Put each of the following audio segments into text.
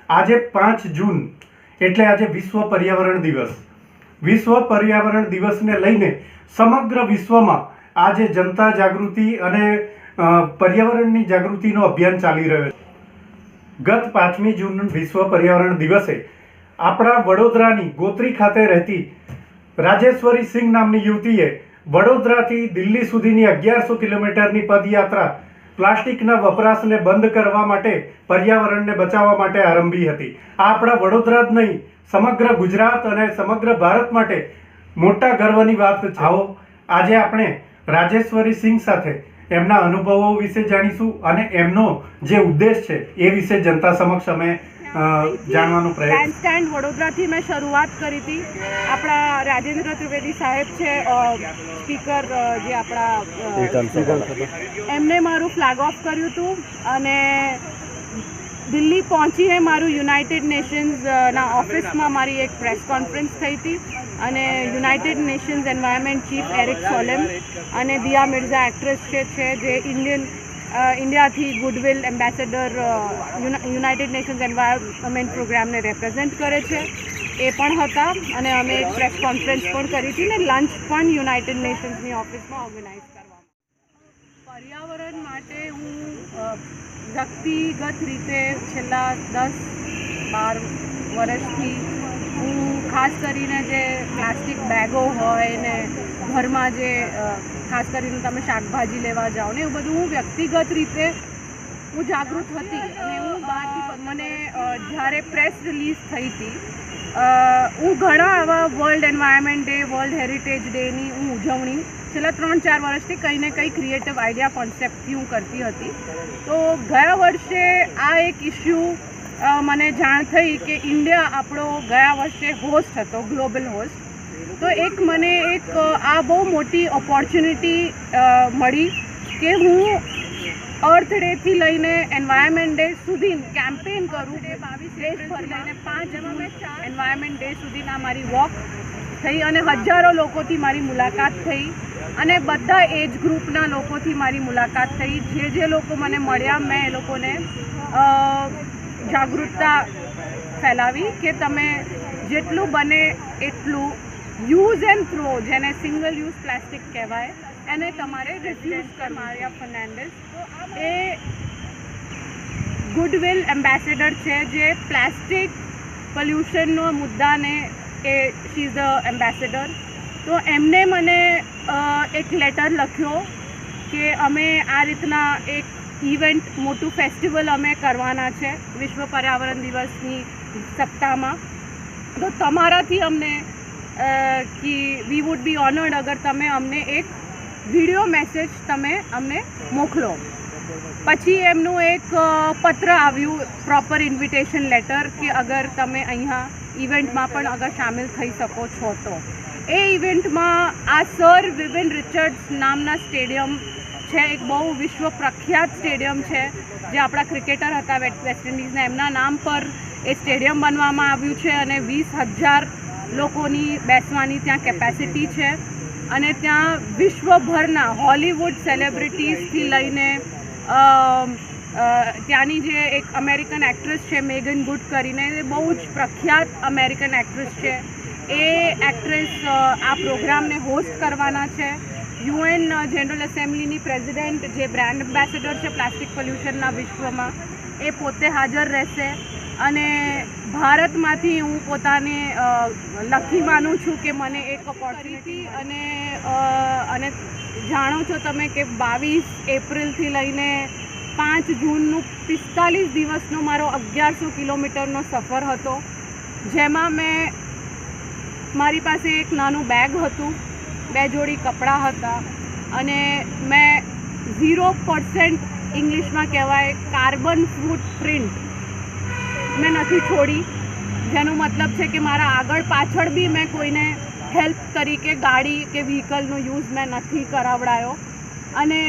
આજે 5 જૂન એટલે આજે વિશ્વ પર્યાવરણ દિવસ. વિશ્વ પર્યાવરણ દિવસને લઈને સમગ્ર વિશ્વમાં આજે જનતા જાગૃતિ અને પર્યાવરણની જાગૃતિનો અભિયાન ચાલી રહ્યો છે. ગત 5મી જૂન વિશ્વ પર્યાવરણ દિવસે આપણા વડોદરાની ગોત્રી ખાતે રહેતી રાજેશ્વરી સિંહ નામની યુવતીએ વડોદરાથી દિલ્હી સુધીની 1100 કિલોમીટરની પદયાત્રા પ્લાસ્ટિકના વપરાશને બંધ કરવા માટે, પર્યાવરણને બચાવવા માટે આરંભી હતી. આ આપણા વડોદરા જ નહીં, સમગ્ર ગુજરાત અને સમગ્ર ભારત માટે મોટા ગર્વની વાત છે. આવો આજે આપણે રાજેશ્વરી સિંહ સાથે એમના અનુભવો વિશે જાણીશું અને એમનો જે ઉદ્દેશ છે એ વિશે જનતા સમક્ષ અમે જાણવાનો પ્રયત્ન. સ્ટેન્ડ વડોદરાથી મેં શરૂઆત કરી હતી. આપણા રાજેન્દ્ર ત્રિવેદી સાહેબ છે સ્પીકર, જે આપણા એમને મારું ફ્લેગ ઓફ કર્યું હતું અને દિલ્હી પહોંચીને મારું યુનાઇટેડ નેશન્સના ઓફિસમાં મારી એક પ્રેસ કોન્ફરન્સ થઈ હતી અને United Nations environment chief Erik Solheim અને દિયા મિર્ઝા એક્ટ્રેસ છે જે ઇન્ડિયાથી goodwill ambassador United Nations environment પ્રોગ્રામને રેપ્રેઝેન્ટ કરે છે, એ પણ હતા અને અમે એક પ્રેસ કોન્ફરન્સ પણ કરી હતી ને લંચ પણ યુનાઇટેડ નેશન્સની ઓફિસમાં ઓર્ગેનાઇઝ કરવામાં. પર્યાવરણ માટે હું વ્યક્તિગત રીતે છેલ્લા 10-12 વર્ષથી હું ખાસ કરીને જે પ્લાસ્ટિક બેગો હોય ને ઘરમાં જે ખાસ કરીને તમે શાકભાજી લેવા જાઓ ને એવું બધું હું વ્યક્તિગત રીતે હું જાગૃત હતી અને હું બહારથી મને જ્યારે પ્રેસ રિલીઝ થઈ હતી હું ઘણા આવા world environment day, world heritage ડેની હું ઉજવણી છેલ્લા 3-4 વર્ષથી કંઈ ને કંઈ ક્રિએટિવ આઈડિયા કોન્સેપ્ટથી હું કરતી હતી. તો ગયા વર્ષે આ એક ઇસ્યુ મને જાણ થઈ કે ઇન્ડિયા આપણો ગયા વર્ષે હોસ્ટ હતો, ગ્લોબલ હોસ્ટ. તો મને એક આ બહુ મોટી ઓપોર્ચ્યુનિટી મળી કે હું અર્થ ડેથી લઈને એન્વાયરમેન્ટ ડે સુધી કેમ્પેન કરું. 22 દેશભર લઈને 5 જૂન એન્વાયરમેન્ટ ડે સુધીના મારી વોક થઈ અને હજારો લોકોથી મારી મુલાકાત થઈ અને બધા એજ ગ્રુપના લોકોથી મારી મુલાકાત થઈ. જે લોકો મને મળ્યા મેં એ લોકોને જાગૃતતા ફેલાવી કે તમે જેટલું બને એટલું યુઝ એન્ડ થ્રો, જેને સિંગલ યુઝ પ્લાસ્ટિક કહેવાય, એને તમારે રિફ્યુઝ કરવા. મારિયા ફર્નાન્ડિસ એ ગુડવિલ એમ્બેસેડર છે જે પ્લાસ્ટિક પોલ્યુશનનો મુદ્દાને શી ઇઝ ધ એમ્બેસેડર. તો એમને મને એક લેટર લખ્યો કે અમે આ રીતના એક ઇવેન્ટ, મોટું ફેસ્ટિવલ અમે કરવાના છે વિશ્વ પર્યાવરણ દિવસની સપ્તાહમાં. તો તમારાથી અમને કે વી વુડ બી ઓનર્ડ અગર તમે અમને એક વિડીયો મેસેજ તમે અમને મોકલો. પછી એમનું એક પત્ર આવ્યું, પ્રોપર ઇન્વિટેશન લેટર, કે અગર તમે અહીંયા ઇવેન્ટમાં પણ અગર સામેલ થઈ શકો છો તો. એ ઇવેન્ટમાં આ સર વિવિન રિચર્ડ્સ નામના સ્ટેડિયમ છે, એક બહુ વિશ્વ પ્રખ્યાત સ્ટેડિયમ છે જે આપણા ક્રિકેટર હતા વેસ્ટ ઇન્ડિઝના, એમના નામ પર એ સ્ટેડિયમ બનવામાં આવ્યું છે અને 20,000 લોકોની બેસવાની ત્યાં કેપેસિટી છે અને ત્યાં વિશ્વભરના હોલિવૂડ સેલિબ્રિટીઝથી લઈને ત્યાંની જે એક અમેરિકન એક્ટ્રેસ છે મેગન ગુડ કરીને, એ બહુ જ પ્રખ્યાત અમેરિકન એક્ટ્રેસ છે, એ એક્ટ્રેસ આ પ્રોગ્રામને હોસ્ટ કરવાના છે. UN જનરલ એસેમ્બલીની પ્રેસિડેન્ટ જે બ્રાન્ડ એમ્બેસેડર છે પ્લાસ્ટિક પોલ્યુશનના વિશ્વમાં, એ પોતે હાજર રહેશે અને ભારતમાંથી હું પોતાને લકી માનું છું કે મને એક ઓપોર્ચ્યુનિટી અને જાણો છો તમે કે 22 એપ્રિલથી લઈને 5 જૂનનું 45 દિવસનો મારો 1100 કિલોમીટરનો સફર હતો, જેમાં મારી પાસે એક નાનું બેગ હતું, 2 જોડી કપડાં હતા અને મેં 0% ઇંગ્લિશમાં કહેવાય કાર્બન ફૂટપ્રિન્ટ મેં નથી છોડી, જેનો મતલબ છે કે મારા આગળ પાછળ બી મેં કોઈને હેલ્પ તરીકે ગાડી કે વ્હીકલનો યુઝ મેં નથી કરાવડાયો અને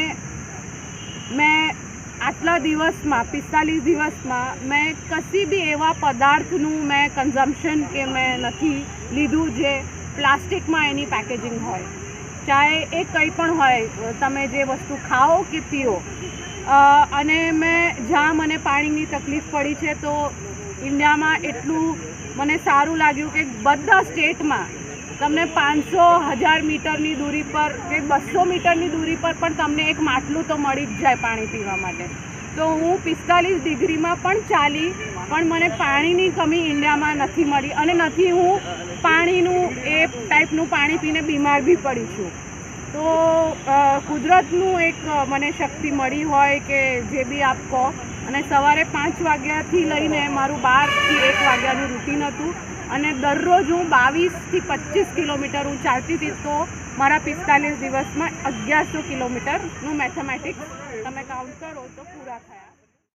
મેં આટલા દિવસમાં 45 દિવસમાં મેં કશી બી એવા પદાર્થનું મેં કન્ઝમ્પશન કે મેં નથી લીધું જે પ્લાસ્ટિકમાં એની પેકેજિંગ હોય, ચાહે એ કંઈ પણ હોય, તમે જે વસ્તુ ખાઓ કે પીઓ. અને મેં જ્યાં મને પાણીની તકલીફ પડી છે તો ઇન્ડિયામાં એટલું મને સારું લાગ્યું કે બધા સ્ટેટમાં તમને 500,000 મીટરની દૂરી પર કે 200 મીટરની દૂરી પર પણ તમને એક માટલું તો મળી જ જાય પાણી પીવા માટે. તો હું 45 ડિગ્રીમાં પણ ચાલી, પણ મને પાણીની કમી ઇન્ડિયામાં નથી મળી અને નથી હું પાણીનું એ ટાઈપનું પાણી પીને બીમાર બી પડી છું. તો કુદરતનું એક મને શક્તિ મળી હોય કે જે બી આપ કહો. અને સવારે 5 વાગ્યાથી લઈને મારું 12 થી 1 વાગ્યાનું રૂટીન હતું અને દરરોજ હું 22 થી 25 કિલોમીટર હું ચાલતી હતી. તો મારા 45 દિવસમાં 1100 કિલોમીટરનું મેથેમેટિક્સ તમે કાઉન્ટ કરો તો પૂરા થયા.